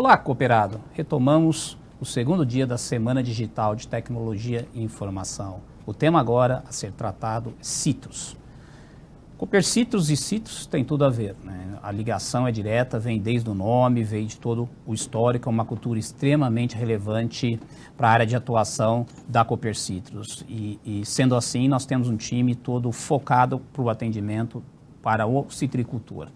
Olá, cooperado! Retomamos o segundo dia da Semana Digital de Tecnologia e Informação. O tema agora a ser tratado é Citrus. Coopercitrus e Citrus tem tudo a ver, né? A ligação é direta, vem desde o nome, vem de todo o histórico, é uma cultura extremamente relevante para a área de atuação da Coopercitrus. E sendo assim, nós temos um time todo focado para o atendimento para o citricultor.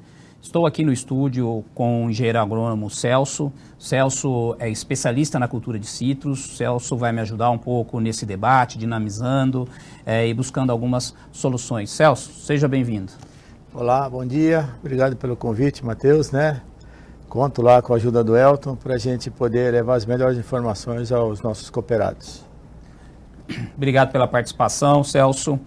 Estou aqui no estúdio com o engenheiro agrônomo Celso. Celso é especialista na cultura de citros. Celso vai me ajudar um pouco nesse debate, dinamizando e buscando algumas soluções. Celso, seja bem-vindo. Olá, bom dia. Obrigado pelo convite, Matheus, né? Conto lá com a ajuda do Elton para a gente poder levar as melhores informações aos nossos cooperados. Obrigado pela participação, Celso.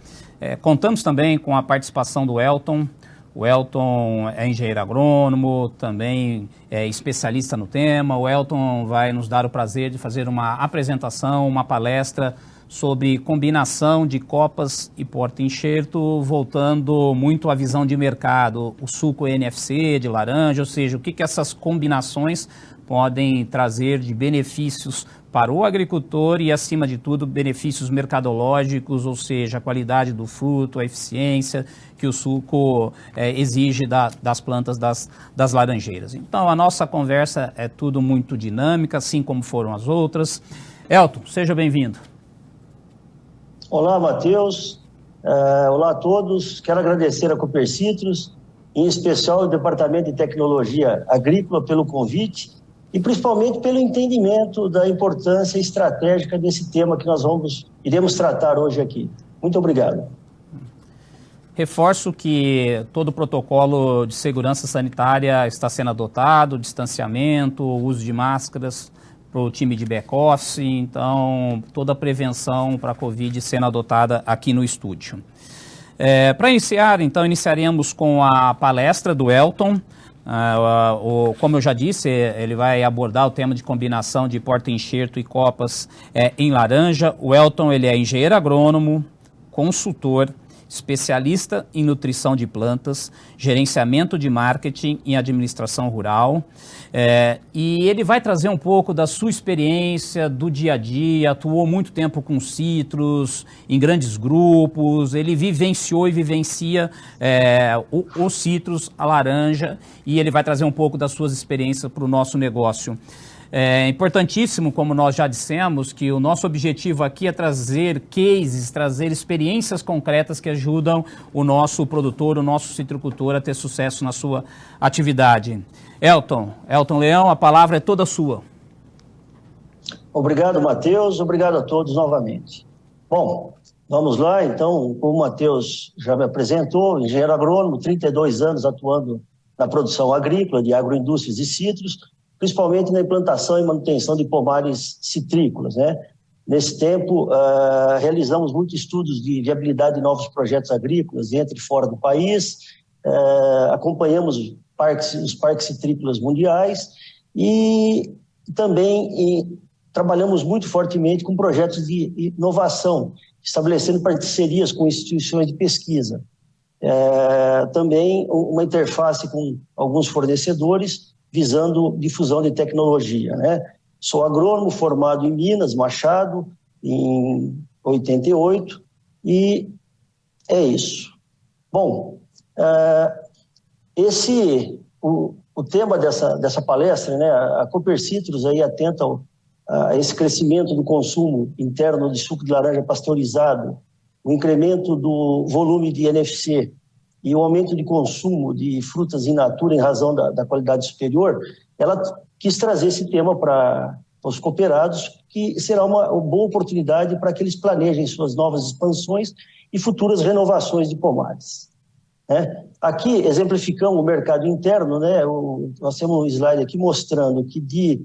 Contamos também com a participação do Elton. O Elton é engenheiro agrônomo, também é especialista no tema. O Elton vai nos dar o prazer de fazer uma apresentação, uma palestra sobre combinação de copas e porta-enxerto, voltando muito à visão de mercado, o suco NFC de laranja, ou seja, o que essas combinações podem trazer de benefícios para o agricultor e, acima de tudo, benefícios mercadológicos, ou seja, a qualidade do fruto, a eficiência que o suco exige das plantas das laranjeiras. Então, a nossa conversa é tudo muito dinâmica, assim como foram as outras. Elton, seja bem-vindo. Olá, Matheus. Olá a todos. Quero agradecer a Coopercitrus, em especial o Departamento de Tecnologia Agrícola, pelo convite e principalmente pelo entendimento da importância estratégica desse tema que nós iremos tratar hoje aqui. Muito obrigado. Reforço que todo o protocolo de segurança sanitária está sendo adotado, distanciamento, uso de máscaras para o time de back-office, então toda a prevenção para a Covid sendo adotada aqui no estúdio. Para iniciar, então, iniciaremos com a palestra do Elton. Como eu já disse, ele vai abordar o tema de combinação de porta-enxerto e copas em laranja. O Elton, ele é engenheiro agrônomo, consultor, especialista em nutrição de plantas, gerenciamento de marketing e administração rural. E ele vai trazer um pouco da sua experiência do dia a dia, atuou muito tempo com citros, em grandes grupos, ele vivenciou e vivencia os citros, a laranja, e ele vai trazer um pouco das suas experiências para o nosso negócio. É importantíssimo, como nós já dissemos, que o nosso objetivo aqui é trazer cases, trazer experiências concretas que ajudam o nosso produtor, o nosso citricultor a ter sucesso na sua atividade. Elton Leão, a palavra é toda sua. Obrigado, Matheus. Obrigado a todos novamente. Bom, vamos lá. Então, como o Matheus já me apresentou, engenheiro agrônomo, 32 anos atuando na produção agrícola de agroindústrias e citros, principalmente na implantação e manutenção de pomares citrícolas, né? Nesse tempo, realizamos muitos estudos de viabilidade de novos projetos agrícolas dentro e fora do país, acompanhamos os parques citrícolas mundiais e também trabalhamos muito fortemente com projetos de inovação, estabelecendo parcerias com instituições de pesquisa. Também uma interface com alguns fornecedores, visando difusão de tecnologia, né? Sou agrônomo formado em Minas, Machado, em 88, e é isso. Bom, o tema dessa palestra, né? A Coopercitrus aí atenta a esse crescimento do consumo interno de suco de laranja pasteurizado, o incremento do volume de NFC, e o aumento de consumo de frutas in natura em razão da qualidade superior, ela quis trazer esse tema para os cooperados, que será uma boa oportunidade para que eles planejem suas novas expansões e futuras renovações de pomares. Aqui, exemplificamos o mercado interno, né? Nós temos um slide aqui mostrando que de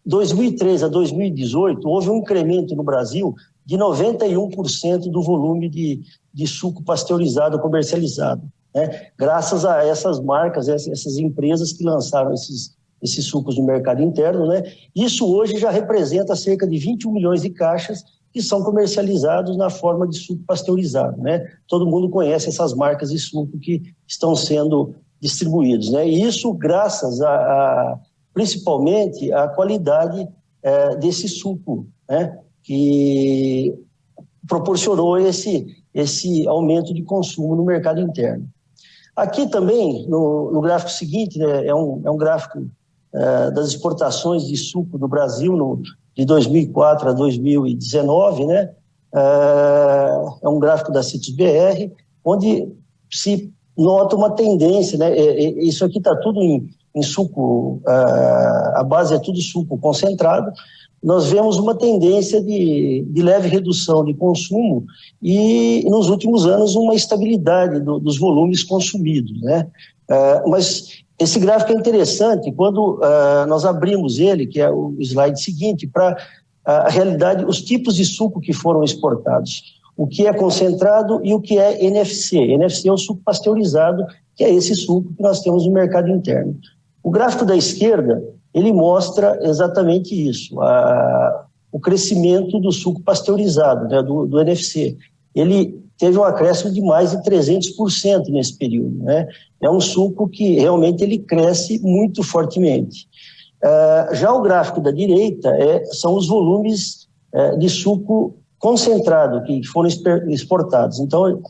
2013 a 2018, houve um incremento no Brasil de 91% do volume de suco pasteurizado comercializado, né? Graças a essas marcas, essas empresas que lançaram esses sucos no mercado interno, né? Isso hoje já representa cerca de 21 milhões de caixas que são comercializados na forma de suco pasteurizado, né? Todo mundo conhece essas marcas de suco que estão sendo distribuídos, né? E isso graças principalmente a qualidade desse suco, né, que proporcionou esse aumento de consumo no mercado interno. Aqui também, no gráfico seguinte, né, é um gráfico das exportações de suco do Brasil de 2004 a 2019, né? É um gráfico da Citrus BR, onde se nota uma tendência, né? Isso aqui está tudo em suco, a base é tudo suco concentrado. Nós vemos uma tendência de leve redução de consumo e, nos últimos anos, uma estabilidade dos volumes consumidos, né? Mas esse gráfico é interessante quando nós abrimos ele, que é o slide seguinte, para a realidade, os tipos de suco que foram exportados, o que é concentrado e o que é NFC. NFC é o suco pasteurizado, que é esse suco que nós temos no mercado interno. O gráfico da esquerda, ele mostra exatamente isso, o crescimento do suco pasteurizado, né, do NFC. Ele teve um acréscimo de mais de 300% nesse período, né? É um suco que realmente ele cresce muito fortemente. Já o gráfico da direita são os volumes de suco concentrado que foram exportados. Então,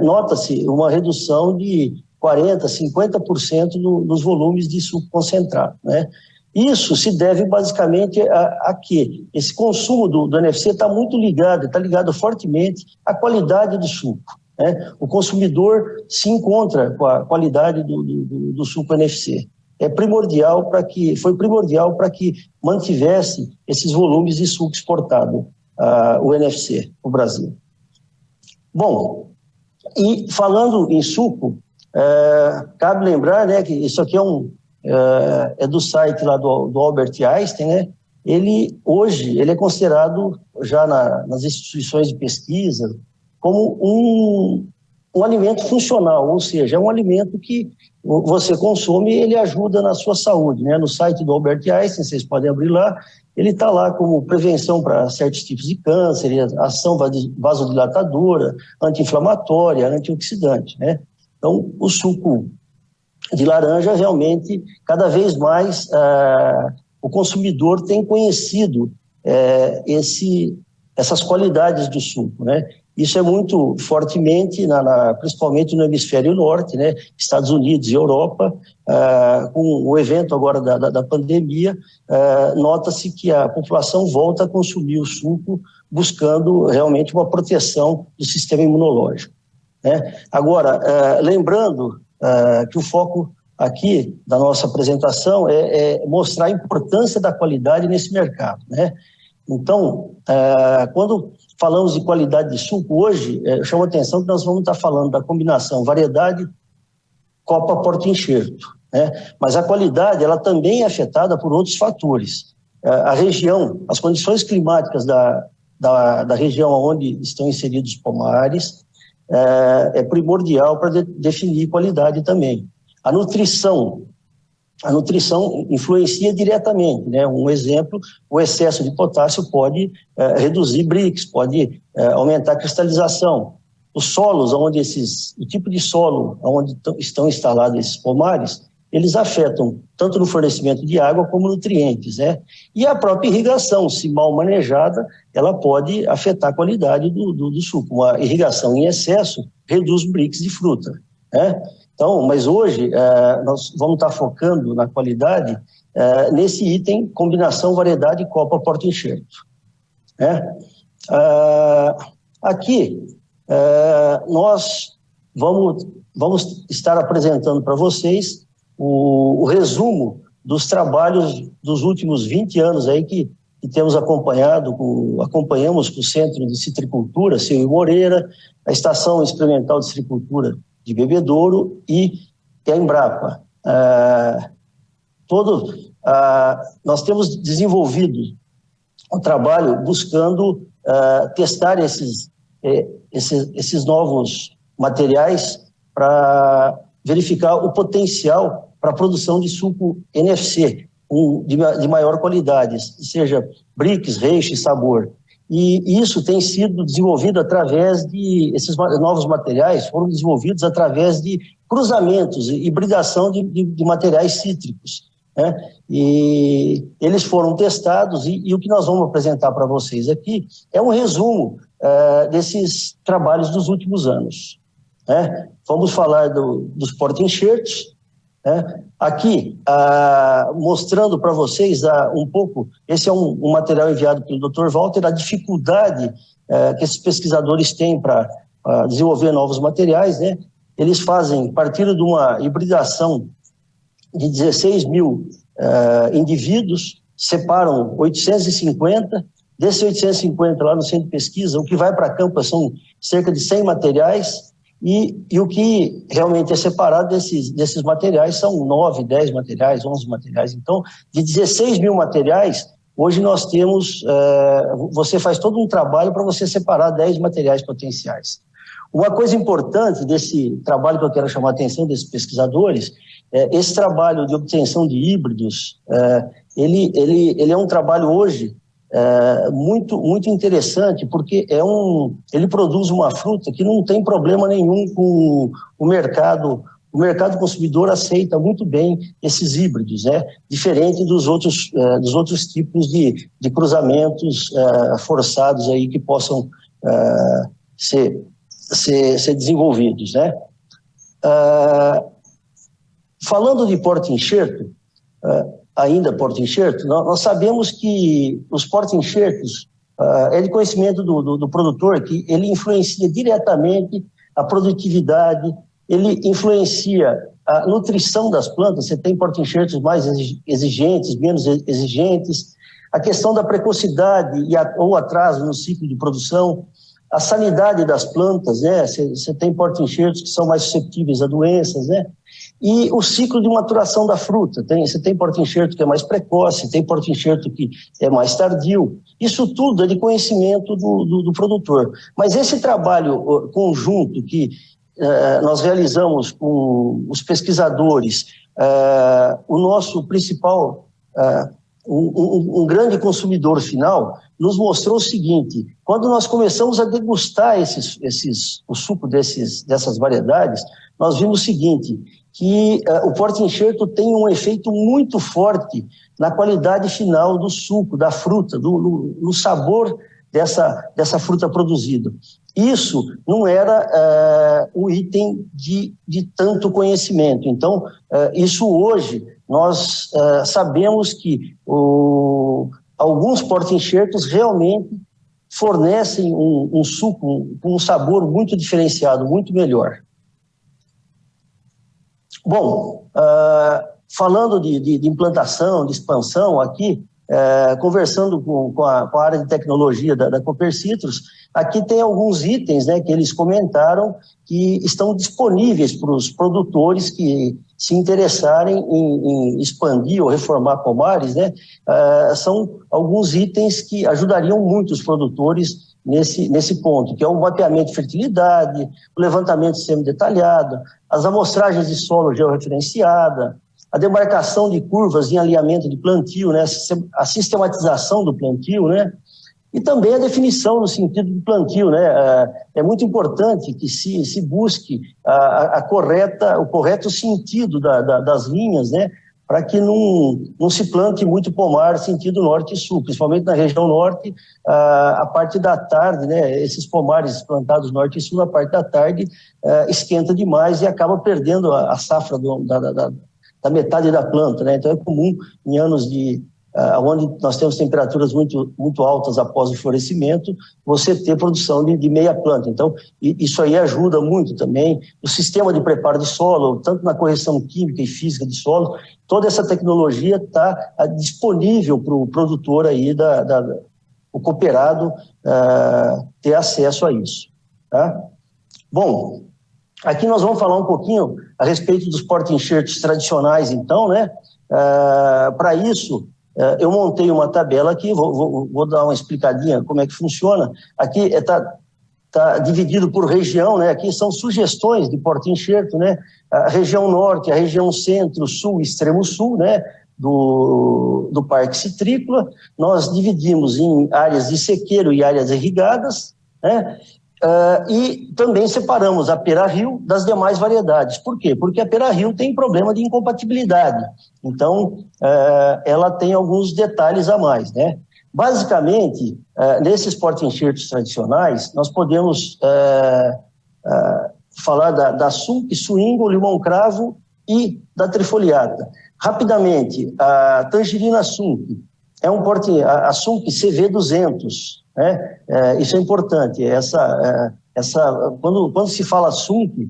nota-se uma redução de 40%, 50% dos volumes de suco concentrado, né? Isso se deve basicamente a que esse consumo do NFC está muito ligado, está ligado fortemente à qualidade do suco, né? O consumidor se encontra com a qualidade do suco NFC. Foi primordial para que mantivesse esses volumes de suco exportado, o NFC, o Brasil. Bom, e falando em suco, cabe lembrar, né, que isso aqui é do site lá do Albert Einstein, né? Hoje ele é considerado já nas instituições de pesquisa como um alimento funcional, ou seja, é um alimento que você consome e ele ajuda na sua saúde, né? No site do Albert Einstein, vocês podem abrir lá, ele está lá como prevenção para certos tipos de câncer, ação vasodilatadora, anti-inflamatória, antioxidante, né? Então, o suco de laranja, realmente, cada vez mais o consumidor tem conhecido essas qualidades do suco, né? Isso é muito fortemente, principalmente no hemisfério norte, né? Estados Unidos e Europa, com o evento agora da pandemia, nota-se que a população volta a consumir o suco, buscando realmente uma proteção do sistema imunológico, né? Agora, lembrando que o foco aqui da nossa apresentação é mostrar a importância da qualidade nesse mercado, né? Então, quando falamos de qualidade de suco, hoje, eu chamo a atenção que nós vamos estar falando da combinação variedade, copa, porta-enxerto, né? Mas a qualidade, ela também é afetada por outros fatores. A região, as condições climáticas da região onde estão inseridos os pomares, é primordial para definir qualidade também. A nutrição influencia diretamente, né? Um exemplo, o excesso de potássio pode reduzir Brix, pode aumentar a cristalização. Os solos, o tipo de solo onde estão instalados esses pomares, eles afetam tanto no fornecimento de água como nutrientes, né? E a própria irrigação, se mal manejada, ela pode afetar a qualidade do suco. Uma irrigação em excesso reduz Brix de fruta, né? Então, mas hoje nós vamos estar focando na qualidade nesse item, combinação variedade copa porta-enxerto, né? Aqui nós vamos estar apresentando para vocês o resumo dos trabalhos dos últimos 20 anos aí que temos acompanhamos com o Centro de Citricultura, Silvio Moreira, a Estação Experimental de Citricultura de Bebedouro e a Embrapa. Nós temos desenvolvido um trabalho buscando testar esses novos materiais para verificar o potencial para a produção de suco NFC de maior qualidade, seja Brix, Reishi, sabor. E isso tem sido desenvolvido esses novos materiais foram desenvolvidos através de cruzamentos e hibridação de materiais cítricos. né? E eles foram testados e o que nós vamos apresentar para vocês aqui é um resumo desses trabalhos dos últimos anos, né? Vamos falar dos porta-enxertos, né? Aqui, mostrando para vocês um pouco, esse é um material enviado pelo Dr. Walter, a dificuldade que esses pesquisadores têm para desenvolver novos materiais, né? Eles fazem, partindo de uma hibridação de 16 mil indivíduos, separam 850, desses 850 lá no centro de pesquisa, o que vai para campo são cerca de 100 materiais, e o que realmente é separado desses materiais são 9, 10 materiais, 11 materiais. Então, de 16 mil materiais, hoje nós temos, você faz todo um trabalho para você separar 10 materiais potenciais. Uma coisa importante desse trabalho que eu quero chamar a atenção desses pesquisadores, esse trabalho de obtenção de híbridos, ele é um trabalho hoje muito, muito interessante, porque ele produz uma fruta que não tem problema nenhum com o mercado. O mercado consumidor aceita muito bem esses híbridos, né? Diferente dos outros tipos de cruzamentos forçados aí que possam ser desenvolvidos, né? Falando de porta-enxerto, ainda porta-enxerto, nós sabemos que os porta-enxertos é de conhecimento do produtor que ele influencia diretamente a produtividade, ele influencia a nutrição das plantas. Você tem porta-enxertos mais exigentes, menos exigentes, a questão da precocidade ou atraso no ciclo de produção, a sanidade das plantas, né? Você tem porta-enxertos que são mais suscetíveis a doenças, né? E o ciclo de maturação da fruta. Você tem porta-enxerto que é mais precoce, tem porta-enxerto que é mais tardio. Isso tudo é de conhecimento do produtor. Mas esse trabalho conjunto que nós realizamos com os pesquisadores, o nosso principal, um grande consumidor final, nos mostrou o seguinte: quando nós começamos a degustar o suco dessas variedades, nós vimos o seguinte, que o porta-enxerto tem um efeito muito forte na qualidade final do suco, da fruta, no sabor dessa fruta produzida. Isso não era um item de tanto conhecimento. Então, isso hoje, nós sabemos que alguns porta-enxertos realmente fornecem um suco com um sabor muito diferenciado, muito melhor. Bom, falando de implantação, de expansão aqui, conversando com a área de tecnologia da Cooper Citrus, aqui tem alguns itens, né, que eles comentaram que estão disponíveis para os produtores que se interessarem em expandir ou reformar pomares, né? São alguns itens que ajudariam muito os produtores nesse ponto, que é o mapeamento de fertilidade, o levantamento semi-detalhado, as amostragens de solo georreferenciada, a demarcação de curvas em alinhamento de plantio, né? A sistematização do plantio, né? E também a definição no sentido de plantio, né? É muito importante que se busque o correto sentido das linhas, né? Para que não se plante muito pomar sentido norte e sul, principalmente na região norte, a parte da tarde, né? Esses pomares plantados norte e sul, na parte da tarde, esquenta demais e acaba perdendo a safra da metade da planta, né? Então é comum em anos onde nós temos temperaturas muito, muito altas após o florescimento, você ter produção de meia planta. Então, isso aí ajuda muito também. O sistema de preparo de solo, tanto na correção química e física de solo, toda essa tecnologia está disponível para o produtor aí, o cooperado, ter acesso a isso. Tá? Bom, aqui nós vamos falar um pouquinho a respeito dos porta-enxertos tradicionais, então, né? Para isso, eu montei uma tabela aqui, vou dar uma explicadinha como é que funciona. Aqui está dividido por região, né? Aqui são sugestões de porta-enxerto, né? A região norte, a região centro, sul, extremo sul, né? Do Parque Citrícola. Nós dividimos em áreas de sequeiro e áreas irrigadas, né? E também separamos a Pera Rio das demais variedades. Por quê? Porque a Pera Rio tem problema de incompatibilidade. Então, ela tem alguns detalhes a mais, né? Basicamente, nesses porta-enxertos tradicionais, nós podemos falar da Sunk, Swingle, limão-cravo e da trifoliata. Rapidamente, a tangerina Sunk é a Sunk CV200, né? Isso é importante. Quando se fala Sunk,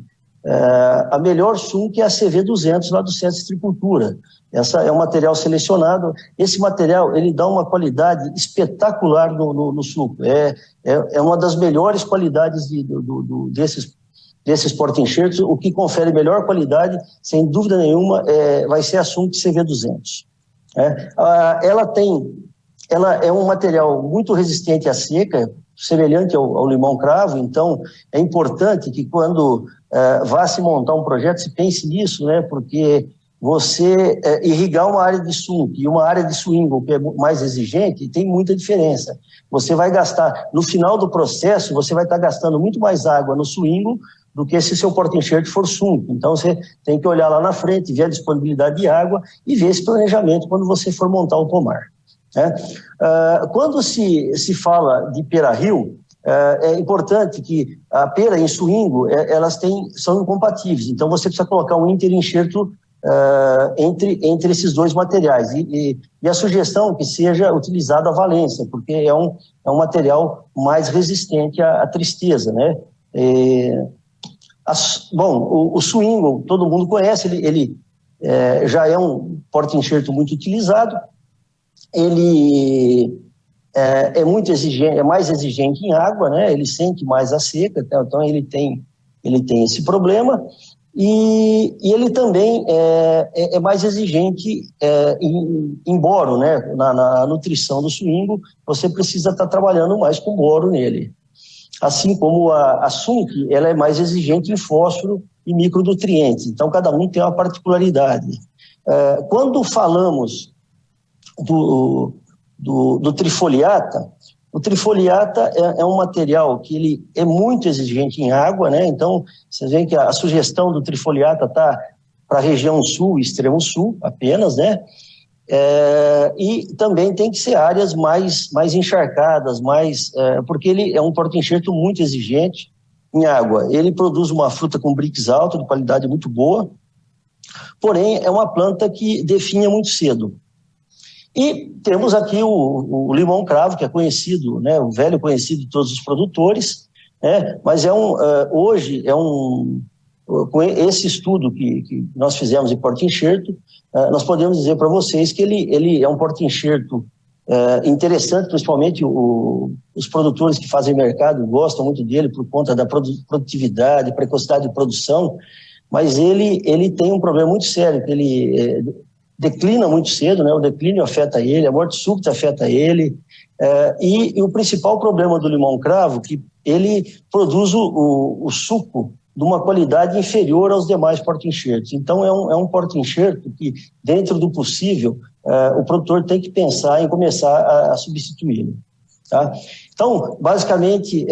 a melhor Sunk é a CV200 lá do Centro de Citricultura. Essa é um material selecionado. Esse material ele dá uma qualidade espetacular no suco. É uma das melhores qualidades desses porta-enxertos. O que confere melhor qualidade, sem dúvida nenhuma, vai ser a Sunk CV200. Ela é um material muito resistente à seca, semelhante ao limão-cravo. Então é importante que quando vá se montar um projeto, se pense nisso, né? Porque você irrigar uma área de Sunk e uma área de Swingle, que é mais exigente, tem muita diferença. Você vai gastar, no final do processo, você vai estar gastando muito mais água no Swingle do que se seu porta-enxerto for Sunk. Então você tem que olhar lá na frente, ver a disponibilidade de água e ver esse planejamento quando você for montar o pomar. Quando se fala de Pera Rio, é importante que a pera em Swingle, elas são incompatíveis. Então você precisa colocar um interenxerto entre esses dois materiais. E a sugestão é que seja utilizado a valência, porque é um material mais resistente à tristeza, né? O Swingle, todo mundo conhece, ele já é um porta-enxerto muito utilizado. Ele é muito exigente, é mais exigente em água, né? Ele sente mais a seca, então ele tem esse problema. E ele também é mais exigente em boro, né? Na nutrição do Swingle, você precisa estar trabalhando mais com boro nele. Assim como a Sunk, ela é mais exigente em fósforo e micronutrientes. Então, cada um tem uma particularidade. Quando falamos do trifoliata, o trifoliata é um material que ele é muito exigente em água, né? Então, vocês veem que a sugestão do trifoliata está para a região sul e extremo sul apenas, né? E também tem que ser áreas mais encharcadas, porque ele é um porta-enxerto muito exigente em água. Ele produz uma fruta com brix alto, de qualidade muito boa, porém é uma planta que definha muito cedo. E temos aqui o limão-cravo, que é conhecido, né, o velho conhecido de todos os produtores, né, mas hoje com esse estudo que nós fizemos em porta-enxerto, nós podemos dizer para vocês que ele é um porta-enxerto interessante, principalmente os produtores que fazem mercado gostam muito dele por conta da produtividade, precocidade de produção, mas ele tem um problema muito sério, que ele declina muito cedo, né? O declínio afeta ele, a morte súbita afeta ele, e o principal problema do limão-cravo é que ele produz o suco de uma qualidade inferior aos demais porta-enxertos. Então é um porta-enxerto que, dentro do possível, o produtor tem que pensar em começar a substituí-lo. Tá? Então, basicamente,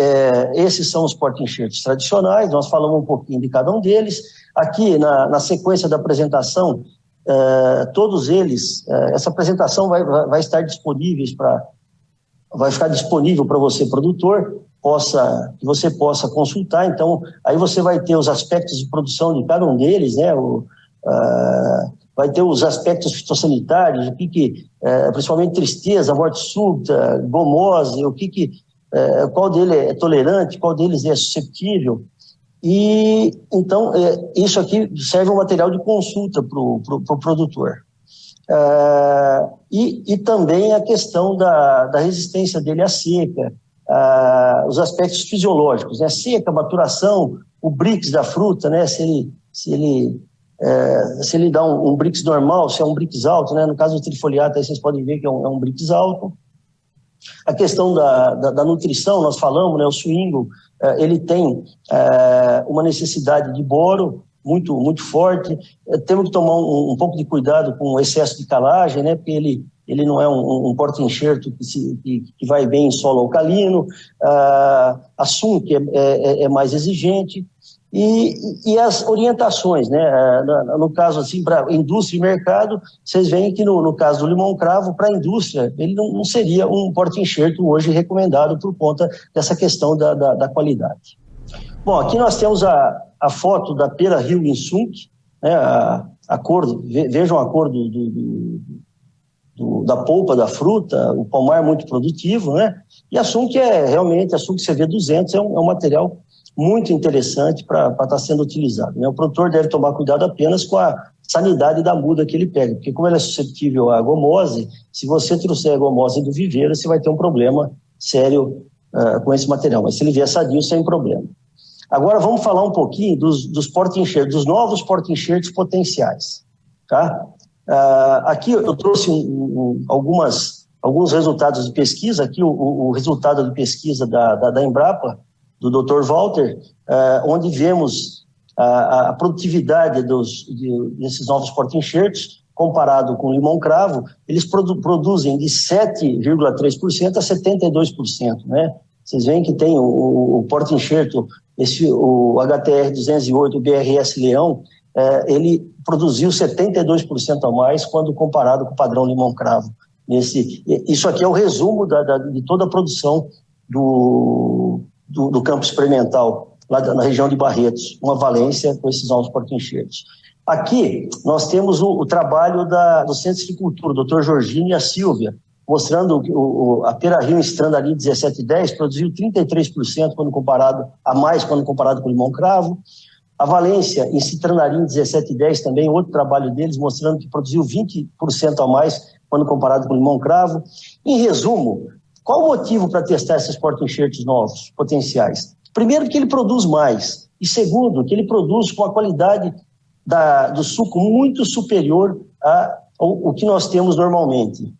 esses são os porta-enxertos tradicionais, nós falamos um pouquinho de cada um deles. Aqui, na sequência da apresentação, todos eles, essa apresentação vai estar vai ficar disponível para você, produtor, que você possa consultar. Então, aí você vai ter os aspectos de produção de cada um deles, né? Vai ter os aspectos fitossanitários, principalmente tristeza, morte súbita, gomose, qual deles é tolerante, qual deles é susceptível. E então isso aqui serve um material de consulta para o produtor. E também a questão da resistência dele à seca, os aspectos fisiológicos, né? Seca, maturação, o brix da fruta, né? Se ele dá um brix normal, se é um brix alto, né? No caso do trifoliata, aí vocês podem ver que é um brix alto. A questão da nutrição, nós falamos, né? O Swingle, ele tem uma necessidade de boro muito, muito forte. Temos que tomar um pouco de cuidado com o excesso de calagem, né? Porque ele não é um porta-enxerto que vai bem em solo alcalino, a Sunk é mais exigente, e as orientações, né? No caso, assim, para indústria e mercado, vocês veem que no caso do limão-cravo, para a indústria, ele não seria um porta-enxerto hoje recomendado por conta dessa questão da qualidade. Bom, aqui nós temos a foto da pera Rio em Sunk, né? A cor, vejam a cor da polpa da fruta, o palmar muito produtivo, né? E a Sunk realmente, a Sunk CV200 é um material muito interessante para estar sendo utilizado, né? O produtor deve tomar cuidado apenas com a sanidade da muda que ele pega, porque como ela é suscetível à gomose, se você trouxer a gomose do viveiro, você vai ter um problema sério com esse material, mas se ele vier sadio, sem problema. Agora vamos falar um pouquinho dos porta-enxertos, dos novos porta-enxertos potenciais, tá? Aqui eu trouxe alguns resultados de pesquisa, aqui o resultado de pesquisa da Embrapa, do Dr. Walter, onde vemos a produtividade desses novos porta-enxertos, comparado com o limão-cravo, eles produzem de 7,3% a 72%, né? Vocês veem que tem o porta-enxerto, o HTR-208, o BRS Leão, ele produziu 72% a mais quando comparado com o padrão limão-cravo. Isso aqui é o resumo de toda a produção do campo experimental, lá na região de Barretos, uma valência com esses novos porta-enxertos. Aqui nós temos o trabalho do Centro de Cultura, o Dr. Jorginho e a Silvia, mostrando a pera Rio Estrandarim 1710 produziu 33% a mais quando comparado com o limão-cravo. A valência em Citrandarim 1710 também, outro trabalho deles, mostrando que produziu 20% a mais quando comparado com o limão-cravo. Em resumo, qual o motivo para testar esses porta-enxertos novos, potenciais? Primeiro, que ele produz mais. E segundo, que ele produz com a qualidade do suco muito superior ao que nós temos normalmente.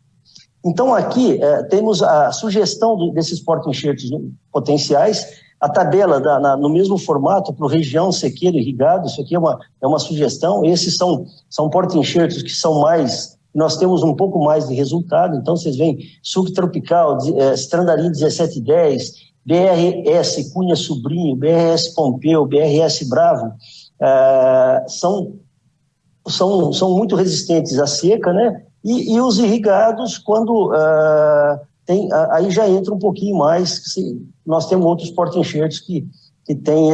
Então, aqui temos a sugestão desses porta-enxertos potenciais, a tabela no mesmo formato para região, sequeiro e irrigado. Isso aqui é uma sugestão. Esses são porta-enxertos que são mais... Nós temos um pouco mais de resultado. Então, vocês veem suco tropical, Estrandarim 1710, BRS Cunha Sobrinho, BRS Pompeu, BRS Bravo, são muito resistentes à seca, né? E os irrigados, quando aí já entra um pouquinho mais. Nós temos outros porta-enxertos que têm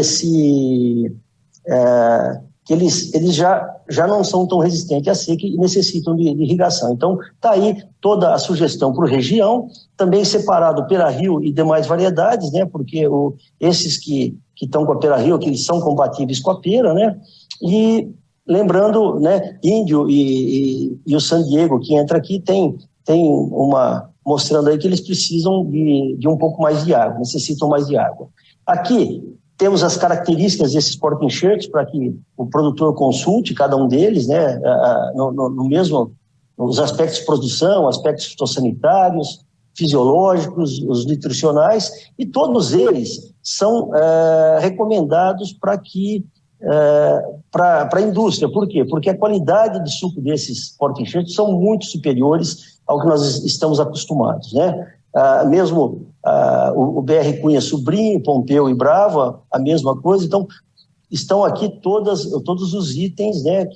que eles já não são tão resistentes à seca e necessitam de irrigação. Então, está aí toda a sugestão para a região, também separado pera Rio e demais variedades, né? Porque esses que estão com a pera Rio, que eles são compatíveis com a pera, né? E lembrando, né, Índio e o San Diego, que entra aqui, tem mostrando aí que eles precisam de um pouco mais de água, necessitam mais de água. Aqui temos as características desses porta-enxertos para que o produtor consulte cada um deles, né, no mesmo, os aspectos de produção, aspectos fitossanitários, fisiológicos, os nutricionais, e todos eles são recomendados para a indústria. Por quê? Porque a qualidade de suco desses porta-enxertos são muito superiores ao que nós estamos acostumados, né? Mesmo o BR Cunha Sobrinho, Pompeu e Brava, a mesma coisa. Então, estão aqui todos os itens, né,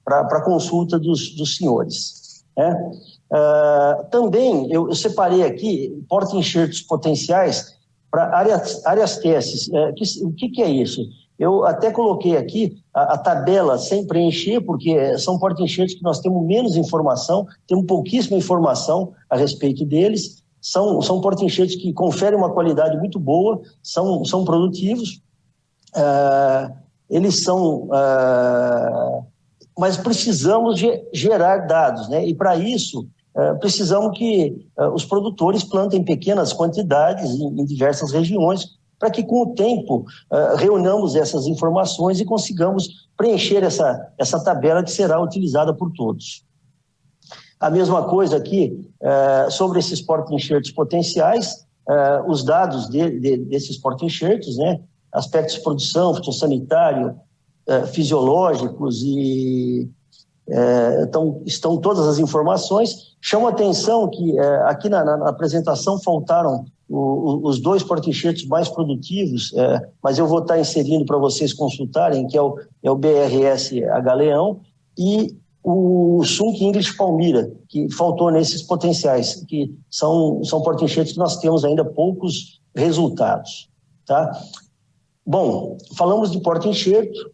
para consulta dos senhores, né? Também eu separei aqui porta-enxertos potenciais para áreas testes. O que é isso? Eu até coloquei aqui a tabela sem preencher, porque são porta-enxertos que nós temos menos informação, temos pouquíssima informação a respeito deles. São porta-enxertos que conferem uma qualidade muito boa, são produtivos, eles são... mas precisamos gerar dados, né? E para isso precisamos que os produtores plantem pequenas quantidades em diversas regiões, para que com o tempo reunamos essas informações e consigamos preencher essa tabela que será utilizada por todos. A mesma coisa aqui sobre esses porta-enxertos potenciais, os dados desses porta-enxertos, né? Aspectos de produção, fitossanitário, fisiológicos e estão todas as informações. Chama atenção que aqui na apresentação faltaram os 2 porta-enxertos mais produtivos, mas eu vou estar inserindo para vocês consultarem, que é o BRS-H Leão e o Sunk English Palmira, que faltou nesses potenciais, que são porta-enxertos que nós temos ainda poucos resultados. Tá? Bom, falamos de porta-enxerto.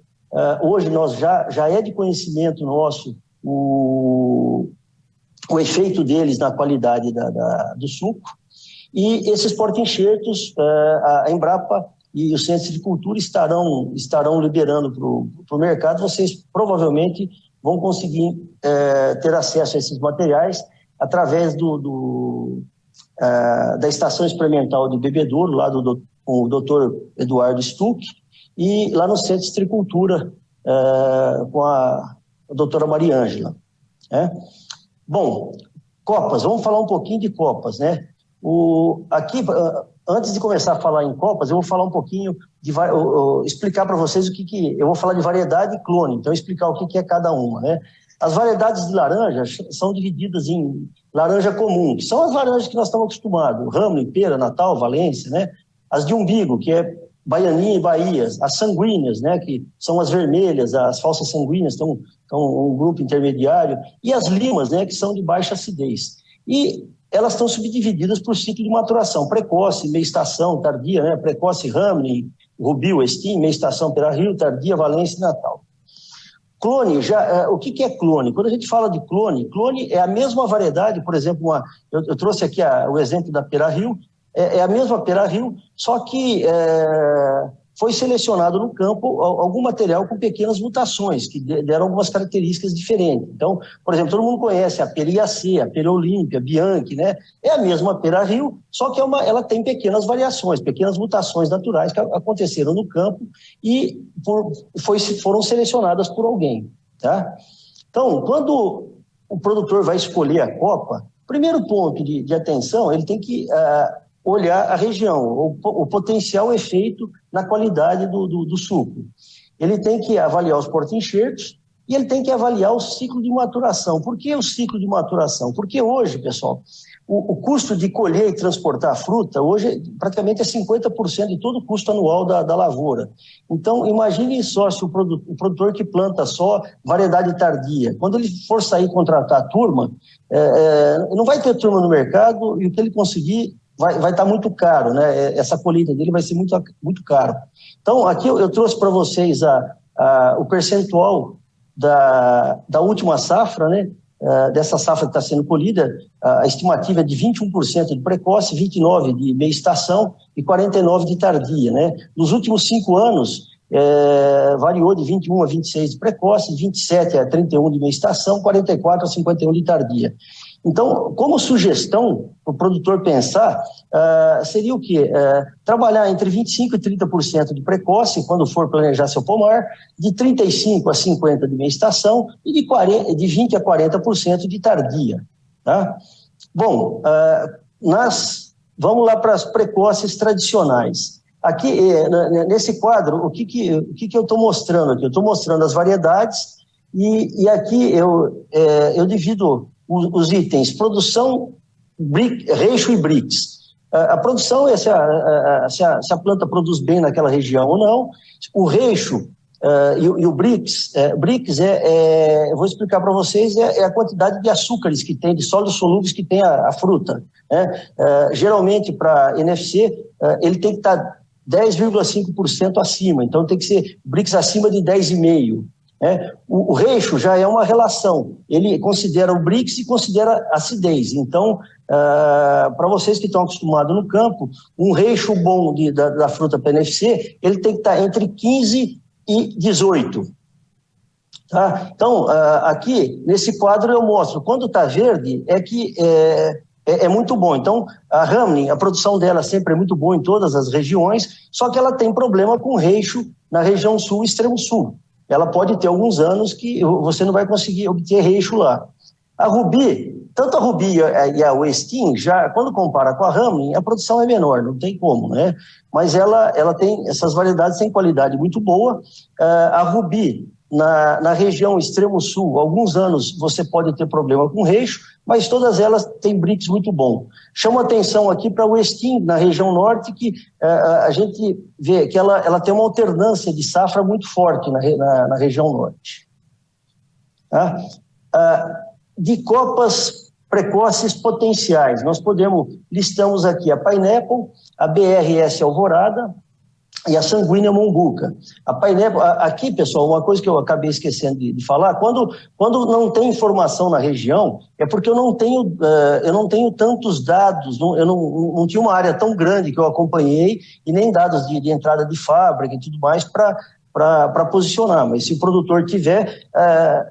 Hoje nós já é de conhecimento nosso o efeito deles na qualidade do suco, e esses porta-enxertos a Embrapa e o Centro de Cultura estarão liberando para o mercado. Vocês provavelmente vão conseguir ter acesso a esses materiais através da Estação Experimental de Bebedouro, lá com o Dr. Eduardo Stuck, e lá no Centro de Tricultura, com a doutora Maria Ângela. Bom, copas, vamos falar um pouquinho de copas, né? Aqui, antes de começar a falar em copas, eu vou falar um pouquinho, explicar para vocês eu vou falar de variedade e clone, então explicar o que é cada uma, né? As variedades de laranja são divididas em laranja comum, que são as laranjas que nós estamos acostumados, Ramlin, Pera, Natal, Valência, né? As de umbigo, que é Baianinha e Bahias, as sanguíneas, né, que são as vermelhas, as falsas sanguíneas, estão um grupo intermediário, e as limas, né, que são de baixa acidez. E elas estão subdivididas por ciclo de maturação, precoce, meia estação, tardia, né, precoce Ramlin, Rubi, Westin, meia estação Pera Rio, tardia, Valência e Natal. Clone, o que é clone? Quando a gente fala de clone é a mesma variedade, por exemplo, eu trouxe aqui o exemplo da Pera Rio, é a mesma Pera Rio, só que foi selecionado no campo algum material com pequenas mutações, que deram algumas características diferentes. Então, por exemplo, todo mundo conhece a Pera IAC, a Pera Olímpia, Bianchi, né? É a mesma Pera Rio, só que ela tem pequenas variações, pequenas mutações naturais que aconteceram no campo e foram selecionadas por alguém. Tá? Então, quando o produtor vai escolher a copa, primeiro ponto de atenção, ele tem que olhar a região, o potencial efeito na qualidade do suco. Ele tem que avaliar os porta-enxertos e ele tem que avaliar o ciclo de maturação. Por que o ciclo de maturação? Porque hoje, pessoal, o custo de colher e transportar a fruta, hoje praticamente é 50% de todo o custo anual da lavoura. Então, imagine só se o produtor que planta só variedade tardia, quando ele for sair contratar a turma, não vai ter turma no mercado e o que ele conseguir vai estar muito caro, né? Essa colheita dele vai ser muito, muito caro. Então, aqui eu trouxe para vocês o percentual da última safra, né? Dessa safra que está sendo colhida, a estimativa é de 21% de precoce, 29% de meia estação e 49% de tardia, né? Nos últimos 5 anos, variou de 21 a 26 de precoce, 27 a 31 de meia estação, 44 a 51 de tardia. Então, como sugestão para o produtor pensar, seria o quê? Trabalhar entre 25% e 30% de precoce, quando for planejar seu pomar, de 35% a 50% de meia estação e de 20% a 40% de tardia. Tá? Bom, vamos lá para as precoces tradicionais. Aqui, nesse quadro, o que eu estou mostrando aqui? Eu estou mostrando as variedades e aqui eu divido os itens, produção, reixo e brix. A produção é se a planta produz bem naquela região ou não. O reixo e o brix, eu vou explicar para vocês, é a quantidade de açúcares que tem, de sólidos solúveis que tem a fruta. Né? Geralmente, para NFC, ele tem que estar 10,5% acima, então tem que ser brix acima de 10,5%. O reixo já é uma relação, ele considera o brix e considera acidez. Então, para vocês que estão acostumados no campo, um reixo bom da fruta PNFC, ele tem que estar entre 15 e 18. Tá? Então, aqui, nesse quadro eu mostro, quando está verde, é que é muito bom. Então, a Ramlin, a produção dela sempre é muito boa em todas as regiões, só que ela tem problema com reixo na região sul e extremo sul. Ela pode ter alguns anos que você não vai conseguir obter reixo lá. A Rubi, tanto a Rubi e a Westin, já quando compara com a Ramlin, a produção é menor, não tem como, né? Mas ela tem, essas variedades têm qualidade muito boa. A Rubi, na região extremo sul, alguns anos você pode ter problema com reixo, mas todas elas têm BRICS muito bom. Chama atenção aqui para o Westin, na região norte, que a gente vê que ela tem uma alternância de safra muito forte na região norte. Tá? De copas precoces potenciais, nós listamos aqui a Pineapple, a BRS Alvorada e a Sanguínea Mombuca. A Pineapple, aqui, pessoal, uma coisa que eu acabei esquecendo de falar, quando não tem informação na região, é porque eu não tenho tantos dados, eu não tinha uma área tão grande que eu acompanhei, e nem dados de entrada de fábrica e tudo mais para posicionar, mas se o produtor tiver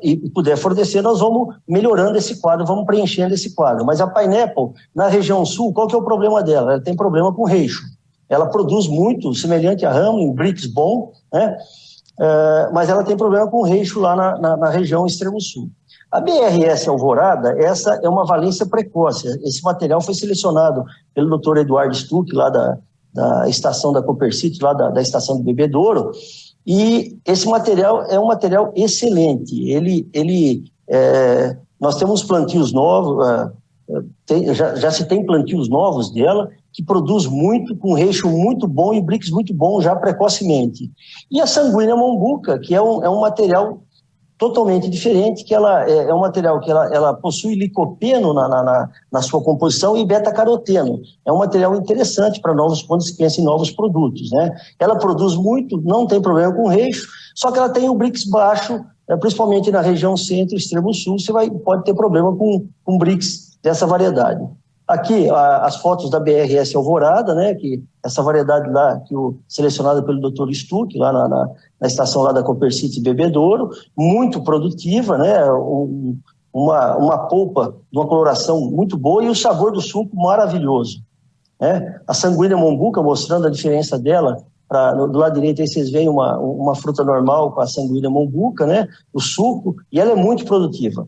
e puder fornecer, nós vamos melhorando esse quadro, vamos preenchendo esse quadro. Mas a Pineapple, na região sul, qual que é o problema dela? Ela tem problema com reixo. Ela produz muito, semelhante a Hamlin, BRICS bom, né? Mas ela tem problema com reixo lá na região extremo sul. A BRS Alvorada, essa é uma valência precoce. Esse material foi selecionado pelo Dr. Eduardo Stuck, lá da estação da Copercit, lá da estação do Bebedouro, e esse material é um material excelente. Nós temos plantios novos, já se tem plantios novos dela, que produz muito, com reixo muito bom e BRICS muito bom já precocemente. E a Sanguínea Mombuca, que é um material totalmente diferente, que ela é um material que ela possui licopeno na sua composição e beta-caroteno. É um material interessante para quando se pensa em novos produtos, né? Ela produz muito, não tem problema com reixo, só que ela tem o BRICS baixo, principalmente na região centro e extremo sul, pode ter problema com BRICS dessa variedade. Aqui, as fotos da BRS Alvorada, né, que essa variedade lá, selecionada pelo Dr. Stuck, lá na estação lá da Copercit Bebedouro, muito produtiva, né, uma polpa de uma coloração muito boa e o sabor do suco maravilhoso. Né? A Sanguínea Mombuca, mostrando a diferença dela, do lado direito aí vocês veem uma fruta normal com a Sanguínea Mombuca, né, o suco, e ela é muito produtiva.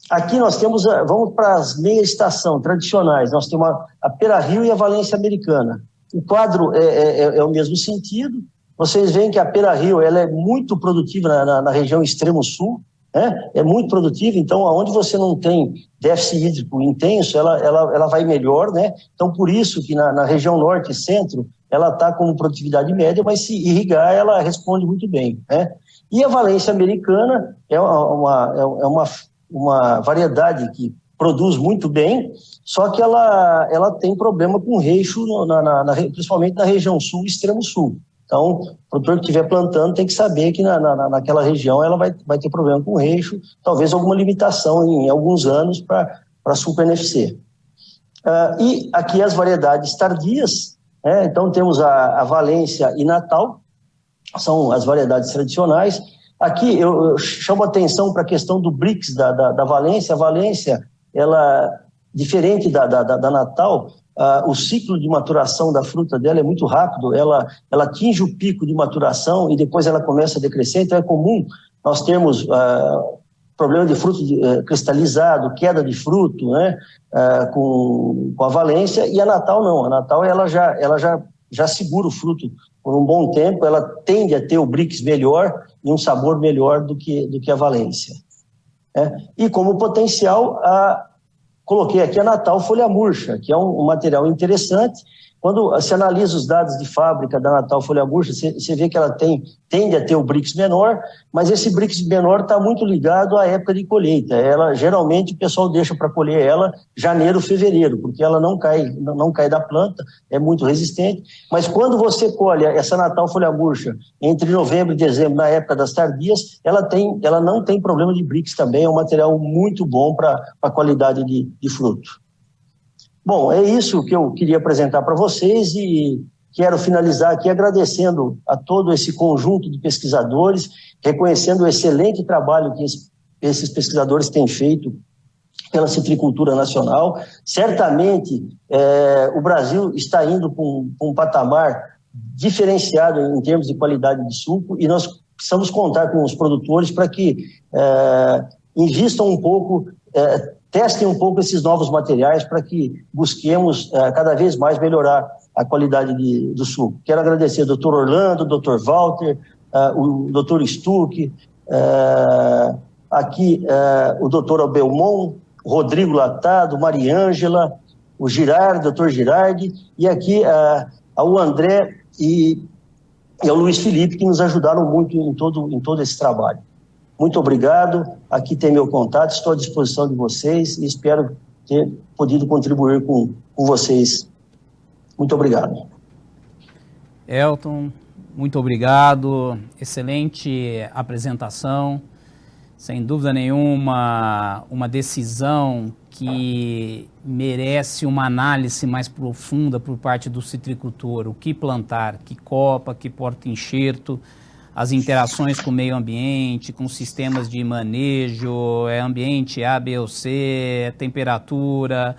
Aqui nós temos, vamos para as meia-estação tradicionais, nós temos a Pera Rio e a Valência Americana. O quadro é o mesmo sentido, vocês veem que a Pera Rio ela é muito produtiva na região extremo sul, né? É muito produtiva, então onde você não tem déficit hídrico intenso, ela vai melhor, né? Então por isso que na região norte e centro, ela está com produtividade média, mas se irrigar, ela responde muito bem, né? E a Valência Americana é uma variedade que produz muito bem, só que ela tem problema com reixo, principalmente na região sul e extremo sul. Então, o produtor que estiver plantando tem que saber que naquela região ela vai ter problema com reixo, talvez alguma limitação em alguns anos para Super NFC. E aqui as variedades tardias, né? Então temos a Valência e Natal, são as variedades tradicionais. Aqui eu chamo atenção para a questão do BRICS da Valência. A Valência, ela, diferente da Natal, o ciclo de maturação da fruta dela é muito rápido, ela atinge o pico de maturação e depois ela começa a decrescer, então é comum nós termos problema de fruto cristalizado, queda de fruto, né, com a Valência, e a Natal não. A Natal ela já segura o fruto por um bom tempo, ela tende a ter o BRICS melhor e um sabor melhor do que a Valência. E como potencial, coloquei aqui a Natal Folha Murcha, que é um material interessante. Quando se analisa os dados de fábrica da Natal Folha Murcha, você vê que ela tende a ter o BRICS menor, mas esse BRICS menor está muito ligado à época de colheita. Ela, geralmente, o pessoal deixa para colher ela janeiro, fevereiro, porque ela não cai da planta, é muito resistente. Mas quando você colhe essa Natal Folha Murcha entre novembro e dezembro, na época das tardias, ela não tem problema de BRICS também, é um material muito bom para a qualidade de fruto. Bom, é isso que eu queria apresentar para vocês e quero finalizar aqui agradecendo a todo esse conjunto de pesquisadores, reconhecendo o excelente trabalho que esses pesquisadores têm feito pela citricultura nacional. Certamente, o Brasil está indo para um patamar diferenciado em termos de qualidade de suco e nós precisamos contar com os produtores para que invistam um pouco, testem um pouco esses novos materiais para que busquemos cada vez mais melhorar a qualidade do suco. Quero agradecer ao Dr. Orlando, Dr. Walter, o doutor Stuck, aqui o doutor Belmont, Rodrigo Latado, Mariângela, o Girardi, doutor Girardi, e aqui o André e o Luiz Felipe, que nos ajudaram muito em todo esse trabalho. Muito obrigado, aqui tem meu contato, estou à disposição de vocês e espero ter podido contribuir com vocês. Muito obrigado. Elton, muito obrigado, excelente apresentação, sem dúvida nenhuma, uma decisão que merece uma análise mais profunda por parte do citricultor, o que plantar, que copa, que porta-enxerto, as interações com o meio ambiente, com sistemas de manejo, ambiente A, B ou C, temperatura,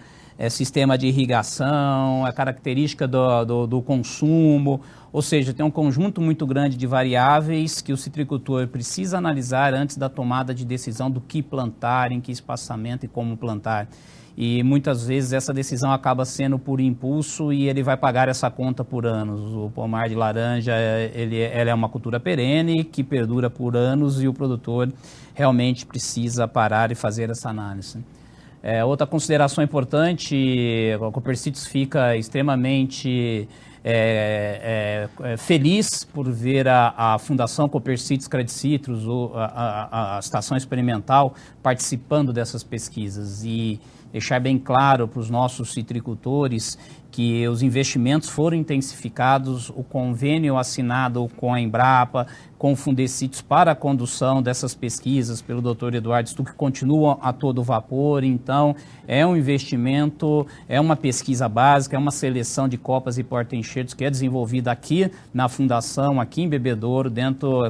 sistema de irrigação, a característica do consumo, ou seja, tem um conjunto muito grande de variáveis que o citricultor precisa analisar antes da tomada de decisão do que plantar, em que espaçamento e como plantar. E muitas vezes essa decisão acaba sendo por impulso e ele vai pagar essa conta por anos. O pomar de laranja, ela é uma cultura perene que perdura por anos e o produtor realmente precisa parar e fazer essa análise. Outra consideração importante, a Copercites fica extremamente feliz por ver a Fundação Copercites Credit Citrus, a Estação Experimental, participando dessas pesquisas e deixar bem claro para os nossos citricultores que os investimentos foram intensificados, o convênio assinado com a Embrapa, com o Fundecitrus para a condução dessas pesquisas pelo Dr. Eduardo Stuck, continua a todo vapor. Então, é um investimento, é uma pesquisa básica, é uma seleção de copas e porta-enxertos que é desenvolvida aqui na Fundação, aqui em Bebedouro,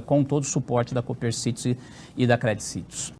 com todo o suporte da Copercites e da Credit Citrus.